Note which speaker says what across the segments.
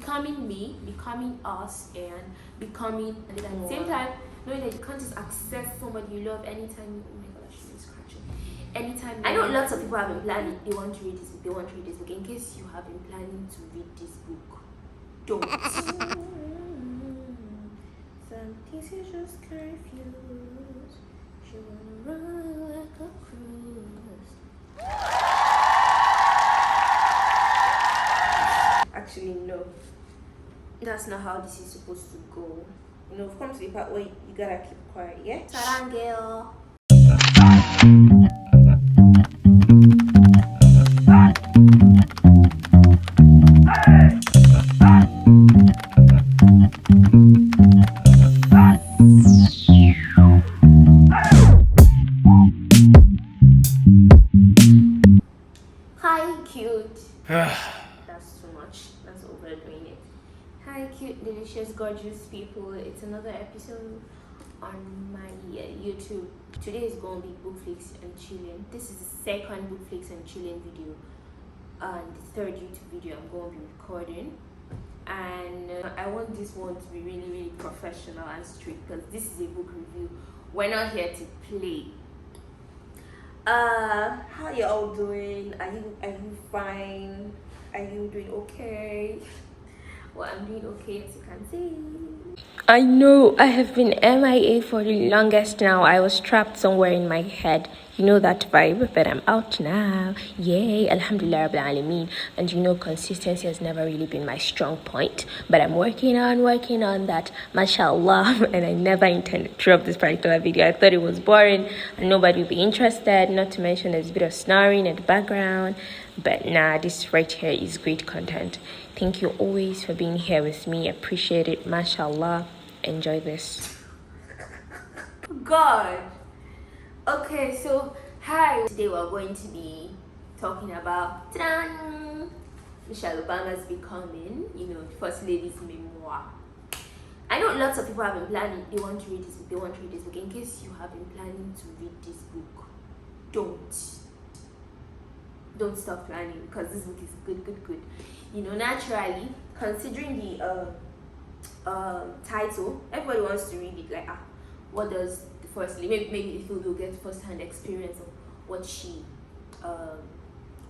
Speaker 1: becoming me, becoming us, and becoming, and at the same time, knowing that you can't just access somebody you love anytime. Oh my gosh, she's scratching. Anytime. I know lots of people have been planning. They want to read this book. They want to read this book. In case you have been planning to read this book, don't. Some things you just can't refuse. She wanna run like a cruise. Actually, no. That's not how this is supposed to go. You know, come to the part where you gotta keep quiet, yeah? Sarangel. Hi, cute. That's too much. That's overdoing it. Hi, cute, delicious, gorgeous people. It's another episode on my YouTube. Today is going to be Bookflix and Chilling. This is the second Bookflix and Chilling video and the third YouTube video I'm going to be recording. And I want this one to be really, really professional and strict because this is a book review. We're not here to play. How you all doing? Are you fine? Are you doing okay? Well, I'm doing okay, as you can see. I know I have been MIA for the longest now. I was trapped somewhere in my head. You know that vibe, but I'm out now. Yay, Alhamdulillah Rabbil Alameen. And you know, consistency has never really been my strong point, but I'm working on that, mashallah. And I never intended to drop this particular video. I thought it was boring and nobody would be interested, not to mention there's a bit of snoring in the background. But nah, this right here is great content. Thank you always for being here with me. Appreciate it, mashallah. Enjoy this. God. Okay, so hi. Today we're going to be talking about Michelle Obama's Becoming, you know, First Lady's memoir. I know lots of people have been planning. They want to read this book. They want to read this book. In case you have been planning to read this book, don't stop planning because this book is good. You know, naturally, considering the title, everybody wants to read it. Like, what does the first lady? Maybe they feel they'll get first-hand experience of what she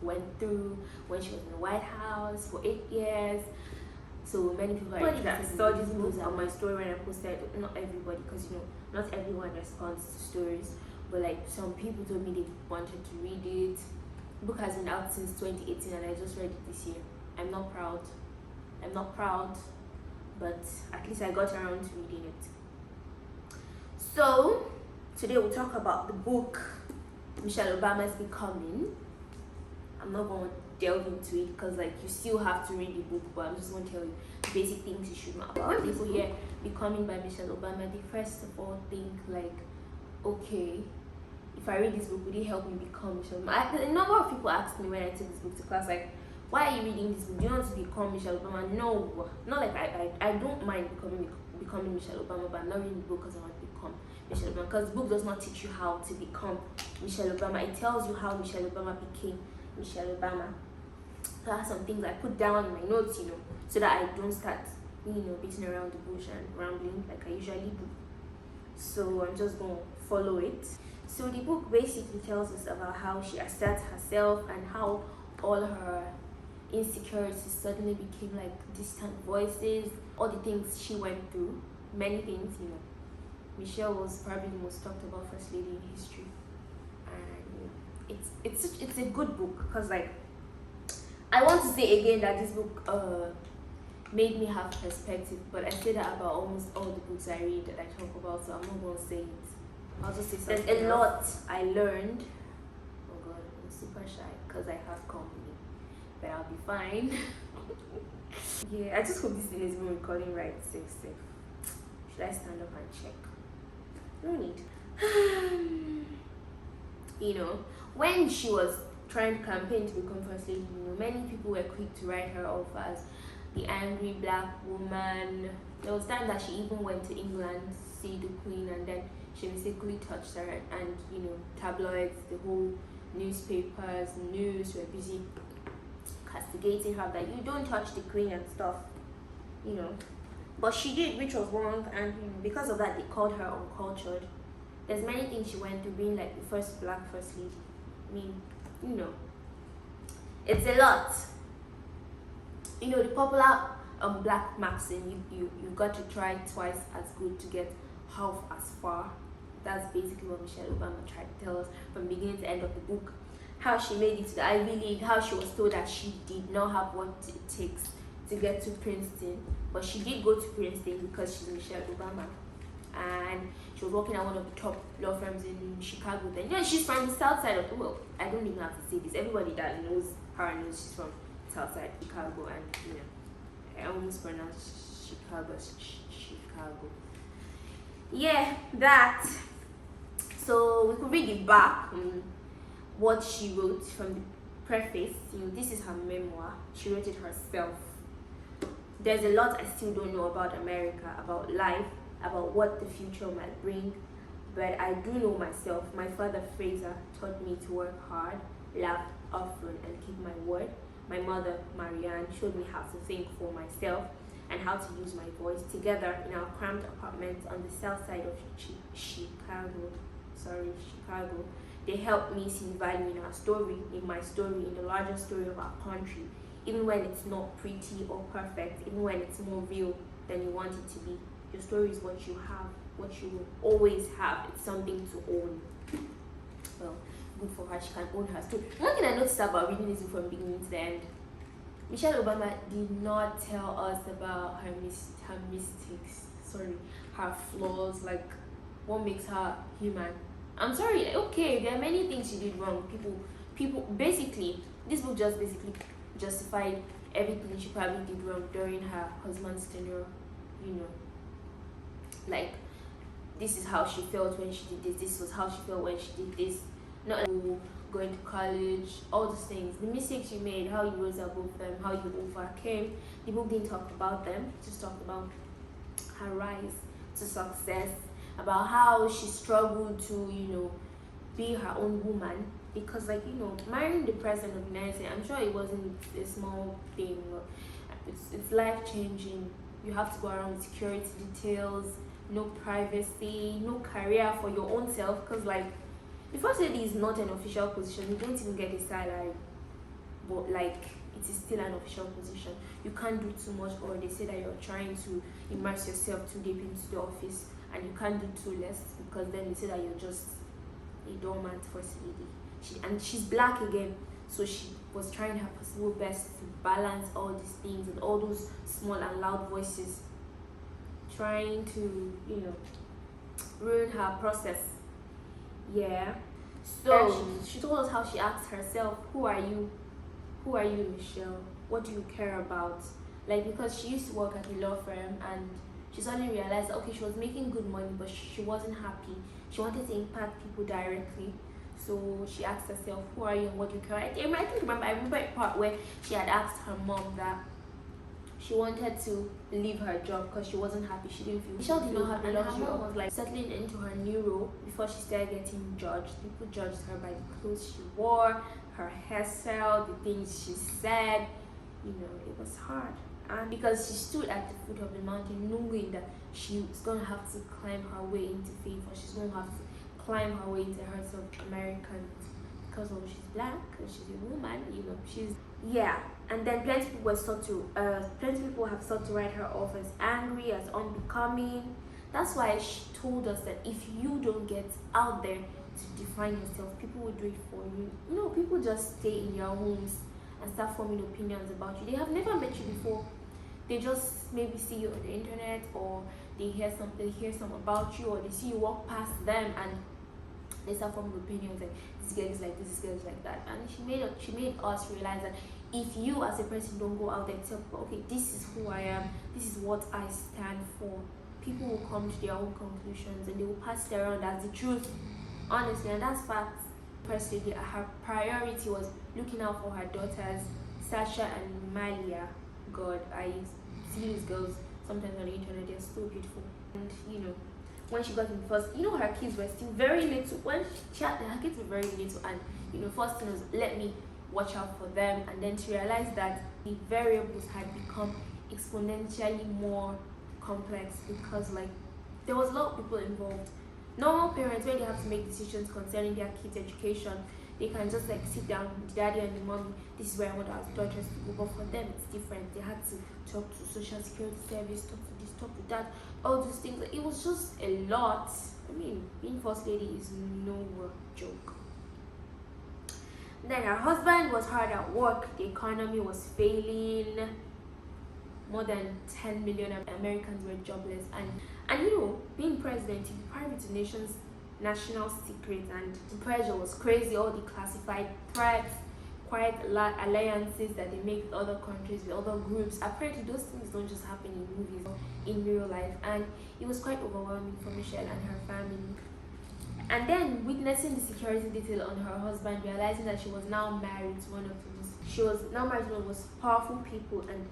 Speaker 1: went through when she was in the White House for 8 years. So many people are interested. I saw this book on my story when I posted. Not everybody, because you know, not everyone responds to stories. But like some people told me they wanted to read it. The book has been out since 2018 and I just read it this year. I'm not proud, but at least I got around to reading it. So today we'll talk about the book Michelle Obama's Becoming. I'm not going to delve into it because like you still have to read the book, but I'm just going to tell you the basic things you should know about. When people hear Becoming by Michelle Obama, they first of all think like, okay, if I read this book, would it help me become Michelle Obama? A number of people asked me when I took this book to class, like, why are you reading this book? Do you want to become Michelle Obama? No, not like I don't mind becoming Michelle Obama, but I'm not reading the book because I want to become Michelle Obama. Because the book does not teach you how to become Michelle Obama. It tells you how Michelle Obama became Michelle Obama. So I have some things I put down in my notes, you know, so that I don't start, you know, beating around the bush and rambling like I usually do. So I'm just going to follow it. So the book basically tells us about how she asserts herself and how all her insecurities suddenly became like distant voices, all the things she went through, many things, you know. Michelle was probably the most talked about first lady in history, and it's a good book because like I want to say again that this book made me have perspective, but I say that about almost all the books I read that I talk about, so I'm not going to say it. I'll just say something. There's a lot I learned. Oh god, I'm super shy because I have company, but I'll be fine. Yeah, I just hope this thing is being recording right. Safe. Should I stand up and check? No need. You know, when she was trying to campaign to become first lady, you know, many people were quick to write her off as the angry black woman. There was time that she even went to England to see the Queen, and then she mistakenly touched her, and you know, tabloids, the whole newspapers, news were busy castigating her that you don't touch the Queen and stuff. you know. But she did, which was wrong, and because of that, they called her uncultured. There's many things she went through, being like the first black first lady. I mean, you know, it's a lot. You know, the popular black maxim, you got to try twice as good to get half as far. That's basically what Michelle Obama tried to tell us from beginning to end of the book. How she made it to the Ivy League, how she was told that she did not have what it takes to get to Princeton, but she did go to Princeton because she's Michelle Obama, and she was working at one of the top law firms in Chicago. Then, yeah, she's from the south side of the world. I don't even have to say this. Everybody that knows her knows she's from south side Chicago, and you know, I almost pronounced Chicago as Chicago. Yeah, that. So we could read it back. What she wrote from the preface. You know, this is her memoir. She wrote it herself. There's a lot I still don't know about America, about life, about what the future might bring, but I do know myself. My father Fraser taught me to work hard, laugh often, and keep my word. My mother Marianne showed me how to think for myself and how to use my voice. Together in our cramped apartment on the south side of Chicago, they helped me see value in our story, in my story, in the larger story of our country. Even when it's not pretty or perfect, even when it's more real than you want it to be, your story is what you have, what you will always have. It's something to own. Well, good for her, she can own her story. One thing I noticed about reading this from beginning to the end, Michelle Obama did not tell us about her mistakes, her flaws, like what makes her human. I'm sorry, okay, there are many things she did wrong. People basically, this book just basically justified everything she probably did wrong during her husband's tenure, you know. Like, this is how she felt when she did this was how she felt when she did this, not going to college, all those things, the mistakes you made, how you rose above them, how you overcame. The book didn't talk about them, it just talked about her rise to success, about how she struggled to, you know, be her own woman. Because, like, you know, marrying the president of the United States, I'm sure it wasn't a small thing. It's life-changing. You have to go around with security details, no privacy, no career for your own self. Because, like, the first lady is not an official position. You don't even get a salary. But, like, it is still an official position. You can't do too much, or they say that you're trying to immerse yourself too deep into the office, and you can't do too less, because then they say that you're just a dormant first lady. She's black again, so she was trying her possible best to balance all these things and all those small and loud voices trying to, you know, ruin her process. Yeah. So she told us how she asked herself, who are you, Michelle? What do you care about? Like, because she used to work at a law firm, and she suddenly realized that, okay, she was making good money, but she wasn't happy. She wanted to impact people directly. So she asked herself, who are you and what do you care? I remember a part where she had asked her mom that she wanted to leave her job because she wasn't happy. She didn't feel Michelle did not have the luxury of, was like settling into her new role before she started getting judged. People judged her by the clothes she wore, her hairstyle, the things she said. You know, it was hard. And because she stood at the foot of the mountain knowing that she was gonna have to climb her way into fame, or she's gonna have to climb her way into hearts of Americans, because she's black, because she's a woman, you know, and then plenty of people have sought to write her off as angry, as unbecoming. That's why she told us that if you don't get out there to define yourself, people will do it for you. You know, people just stay in their homes and start forming opinions about you. They have never met you before. They just maybe see you on the internet, or they hear something about you, or they see you walk past them and they start forming opinions like this girl is like this girl is like that. And she made us realize that if you as a person don't go out there and tell people, okay, this is who I am, this is what I stand for, people will come to their own conclusions and they will pass it around as the truth, honestly. And that's fact. Personally, her priority was looking out for her daughters, Sasha and Malia. God, I see these girls sometimes on the internet, they're so beautiful. And you know, when she got in first, you know, her kids were still very little. When she had her kids were very little, and you know, first thing was let me watch out for them. And then she realized that the variables had become exponentially more complex because like there was a lot of people involved. Normal parents, when they have to make decisions concerning their kids' education, they can just like sit down, the daddy and the mommy, this is where I want our daughters to go. But for them, it's different. They had to talk to social security service, talk to this, talk to that, all those things. It was just a lot. I mean, being first lady is no joke. Then her husband was hard at work. The economy was failing. More than 10 million Americans were jobless, and you know, being president, you private to nation's national secret, and the pressure was crazy. All the classified threats, quiet alliances that they make with other countries, with other groups. Apparently, those things don't just happen in movies or in real life, and it was quite overwhelming for Michelle and her family. And then witnessing the security detail on her husband, realizing that she was now married to one of the most powerful people and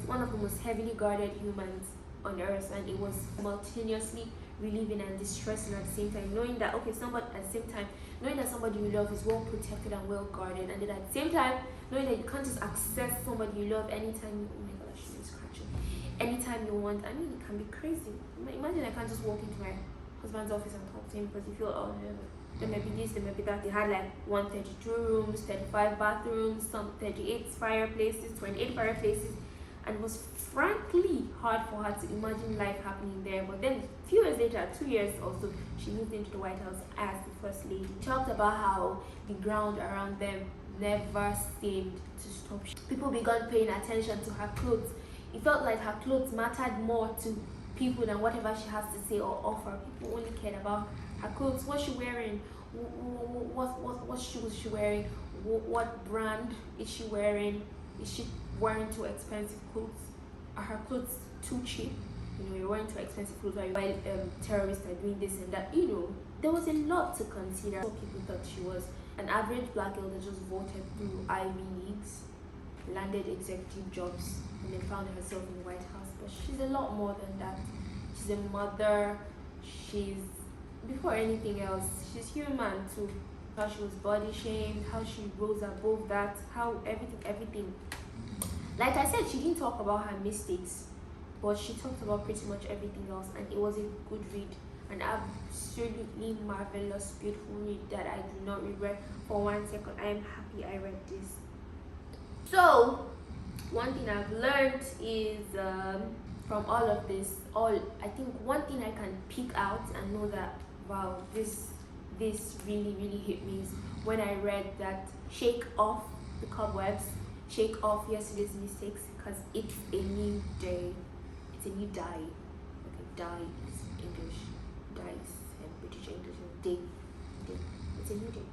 Speaker 1: one of the most heavily guarded humans on earth, and it was simultaneously relieving and distressing at the same time, knowing that somebody you love is well protected and well guarded, and then at the same time knowing that you can't just access somebody you love anytime you, oh my gosh, she's scratching, anytime you want. I mean, it can be crazy. Imagine I can't just walk into my husband's office and talk to him because you feel, oh yeah, there may be this, there may be that. They had like 132 rooms, 35 bathrooms, some 38 fireplaces, 28 fireplaces, and it was frankly hard for her to imagine life happening there. But then a few years later, 2 years or so, she moved into the White House as the first lady. She talked about how the ground around them never seemed to stop. People began paying attention to her clothes. It felt like her clothes mattered more to people than whatever she has to say or offer. People only cared about her clothes. What's she wearing? What shoes is she wearing? What brand is she wearing? Is she wearing too expensive clothes? Are her clothes too cheap? You know, you're wearing too expensive clothes while terrorists are doing this and that. You know, there was a lot to consider. People thought she was an average black girl that just voted through Ivy Leagues, landed executive jobs, and then found herself in the White House. But she's a lot more than that. She's a mother. She's, before anything else, she's human too. How she was body shamed, how she rose above that, how everything. Like I said, she didn't talk about her mistakes, but she talked about pretty much everything else, and it was a good read, an absolutely marvelous, beautiful read that I do not regret for 1 second. I am happy I read this. So, one thing I've learned is from all of this, I think one thing I can pick out and know that, wow, this really hit me is when I read that shake off the cobwebs, shake off yesterday's mistakes, because it's a new day. It's a new day. Okay, day is English. Day is British English. Day. It's a new day.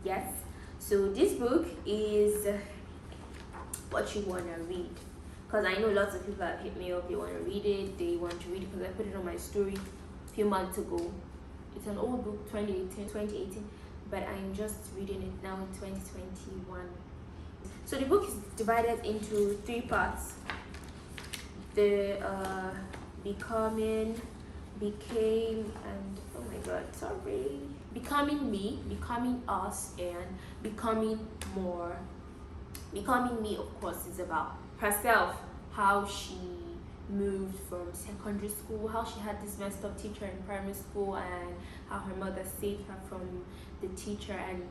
Speaker 1: Yes. So this book is what you want to read. Because I know lots of people have hit me up. They want to read it. They want to read it because I put it on my story a few months ago. It's an old book, 2018, but I'm just reading it now in 2021. So the book is divided into 3 parts. The becoming, became, and oh my god, sorry. Becoming me, becoming us, and becoming more. Becoming me, of course, is about herself, how she moved from secondary school, how she had this messed up teacher in primary school, and how her mother saved her from the teacher and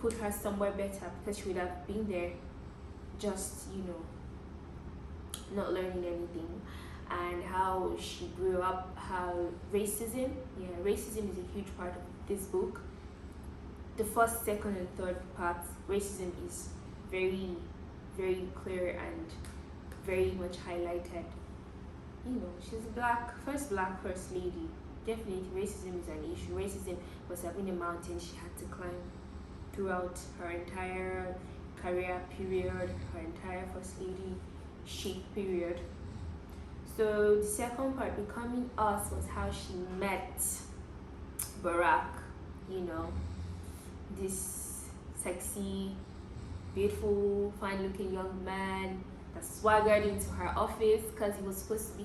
Speaker 1: put her somewhere better, because she would have been there just, you know, not learning anything. And how she grew up, how racism is a huge part of this book. The first, second, and third parts, racism is very clear and very much highlighted. You know, she's first black first lady. Definitely racism is an issue. Racism was up in the mountain she had to climb throughout her entire career period, her entire first lady chic period. So the second part, becoming us, was how she met Barack, you know, this sexy, beautiful, fine-looking young man that swaggered into her office because he was supposed to be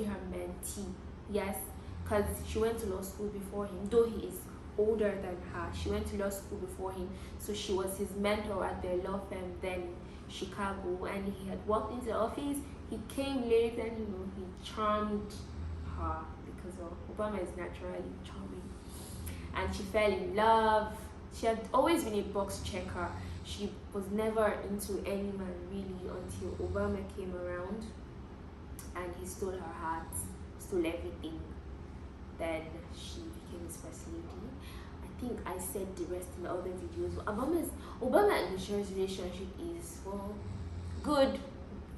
Speaker 1: her mentee. Yes, because she went to law school before him, though he is older than her. She went to law school before him, so she was his mentor at their law firm. Then Chicago, and he had walked into the office. He came late, and he charmed her because Obama is naturally charming, and she fell in love. She had always been a box checker. She was never into any man really until Obama came around, and he stole her heart, stole everything. Then she became his first lady. I think I said the rest in the other videos. Obama and Michelle's relationship is, well, good,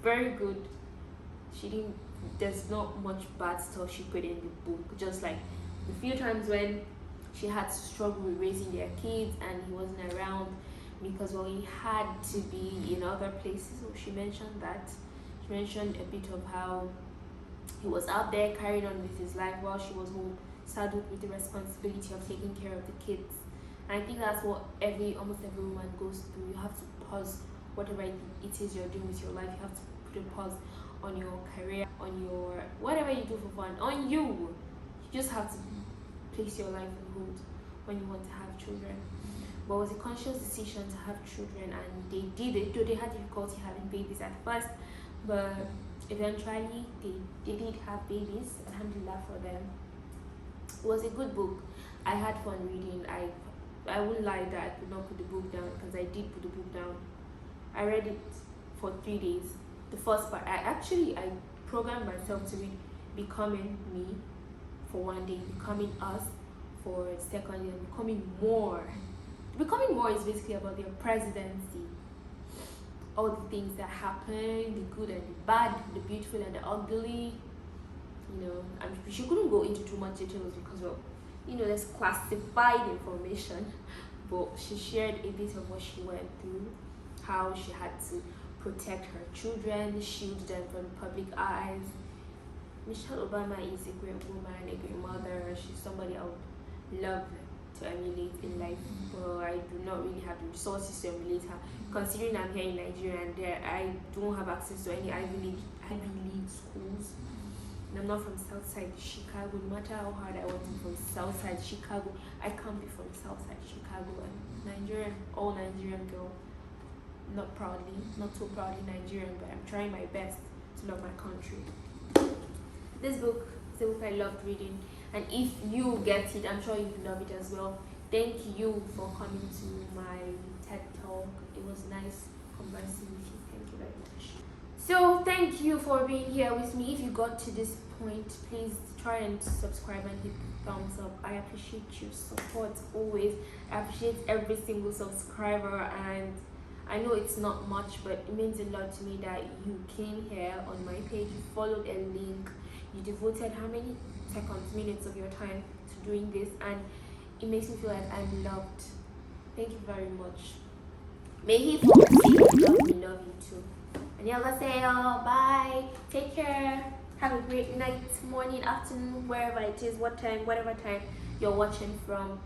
Speaker 1: very good. There's not much bad stuff she put in the book. Just like the few times when she had to struggle with raising their kids and he wasn't around because, well, he had to be in other places. So she mentioned that. She mentioned a bit of how he was out there carrying on with his life while she was home, saddled with the responsibility of taking care of the kids. And I think that's what almost every woman goes through. You have to pause whatever it is you're doing with your life. You have to put a pause on your career, on your whatever you do for fun, on you. You just have to place your life on hold when you want to have children. But it was a conscious decision to have children, and they did it, though they had difficulty having babies at first, but eventually they did have babies. Alhamdulillah for them. It was a good book. I had fun reading. I wouldn't lie that I could not put the book down, because I did put the book down. I read it for 3 days. The first part, I programmed myself to read Becoming Me for 1 day, Becoming Us for the second day, Becoming More. Becoming More is basically about their presidency, all the things that happen, the good and the bad, the beautiful and the ugly. She couldn't go into too much details because, well, there's classified information, but she shared a bit of what she went through, how she had to protect her children, shield them from public eyes. Michelle Obama is a great woman, a great mother. She's somebody I would love to emulate in life, but I do not really have the resources to emulate her, considering I'm here in Nigeria and I don't have access to any Ivy League schools. And I'm not from Southside Chicago. No matter how hard I want to be from Southside Chicago, I can't be from Southside Chicago. And Nigerian, all Nigerian girl, not so proudly Nigerian, but I'm trying my best to love my country. This book is a book I loved reading, and if you get it, I'm sure you love it as well. Thank you for coming to my TED Talk. It was nice conversing with you. Thank you very much. So thank you for being here with me. If you got to this point, please try and subscribe and hit the thumbs up. I appreciate your support always. I appreciate every single subscriber, and I know it's not much, but it means a lot to me that you came here on my page, you followed a link, you devoted how many seconds, minutes of your time to doing this, and it makes me feel like I'm loved. Thank you very much. May he love you too. Annyeonghaseyo, bye, take care, have a great night, morning, afternoon, wherever it is, whatever time you're watching from.